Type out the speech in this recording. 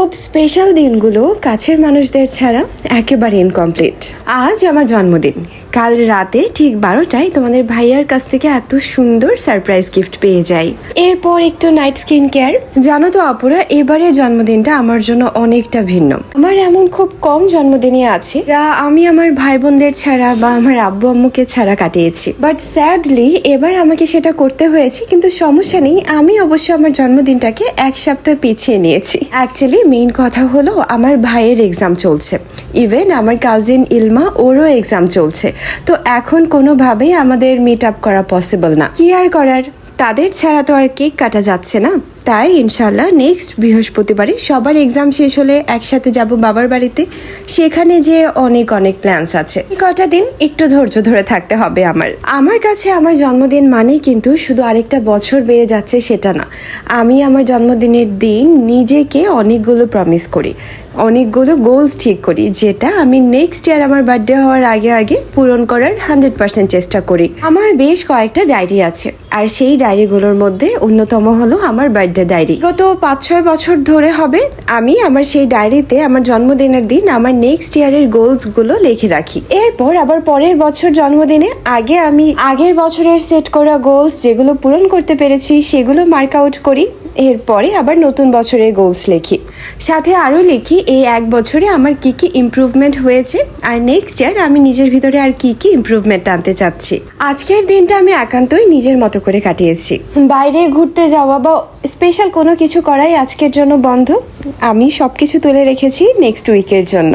খুব স্পেশাল দিনগুলো কাছের মানুষদের ছাড়া একেবারে ইনকমপ্লিট। আজ আমার জন্মদিন। কাল রাতে ঠিক 12টায় তোমাদের ভাইয়ার কাছ থেকে এত সুন্দর সারপ্রাইজ গিফট পেয়ে যাই। এরপর একটু নাইট স্কিন কেয়ার। জানো তো আপুরা, এবারের জন্মদিনটা আমার জন্য অনেকটা ভিন্ন। আমার এমন খুব কম জন্মদিনই আছে যা আমি আমার ভাই বোনদের ছাড়া বা আমার আব্বু আম্মুকে ছাড়া কাটিয়েছি, বাট স্যাডলি এবার আমাকে সেটা করতে হয়েছে। কিন্তু সমস্যা নেই, আমি অবশ্য আমার জন্মদিনটাকে এক সপ্তাহ পিছিয়ে নিয়েছি। অ্যাকচুয়ালি মেইন কথা হলো আমার ভাইয়ের এক্সাম চলছে, ইভেন আমার কাজিন ইলমা ওরও এক্সাম চলছে। তো এখন কোনোভাবেই আমাদের মিট আপ করা পসিবল না। কি আর করার, তাদের ছাড়া তো আর কেক কাটা যাচ্ছে না। তাই ইনশাল্লাহ নেক্সট বৃহস্পতিবারে সবার এক্সাম শেষ হলে একসাথে যাব বাবার বাড়িতে। সেখানে যে অনেক অনেক প্ল্যানস আছে। কটা দিন একটু ধৈর্য ধরে থাকতে হবে আমার কাছে আমার জন্মদিন মানেই কিন্তু শুধু আরেকটা বছর বেড়ে যাচ্ছে সেটা না। আমি আমার জন্মদিনের দিন নিজেকে অনেকগুলো প্রমিস করি, অনেকগুলো গোলস ঠিক করি, যেটা আমি নেক্সট ইয়ার আমার বার্থডে হওয়ার আগে আগে পূরণ করার 100% চেষ্টা করি। আমার বেশ কয়েকটা ডায়েরি আছে, আর সেই ডায়েরিগুলোর মধ্যে অন্যতম হলো আমার বার্থডে ডায়েরি। গত 5-6 বছর ধরে হবে আমি আমার সেই ডায়েরিতে আমার জন্মদিনের দিন আমার নেক্সট ইয়ারের গোলস গুলো লিখে রাখি। এরপর আবার পরের বছর জন্মদিনে আগে আমি আগের বছরের সেট করা গোলস যেগুলো পূরণ করতে পেরেছি সেগুলো মার্ক আউট করি। এরপরে আবার নতুন বছরের গোলস লিখি, সাথে আরও লিখি এই এক বছরে আমার কি কি ইমপ্রুভমেন্ট হয়েছে, আর নেক্সট ইয়ার আমি নিজের ভিতরে আর কি কি ইমপ্রুভমেন্ট আনতে চাচ্ছি। আজকের দিনটা আমি একান্তই নিজের মতো করে কাটিয়েছি। বাইরে ঘুরতে যাওয়া বা স্পেশাল কোনো কিছু করাই আজকের জন্য বন্ধ। আমি সবকিছু তুলে রেখেছি নেক্সট উইকের জন্য।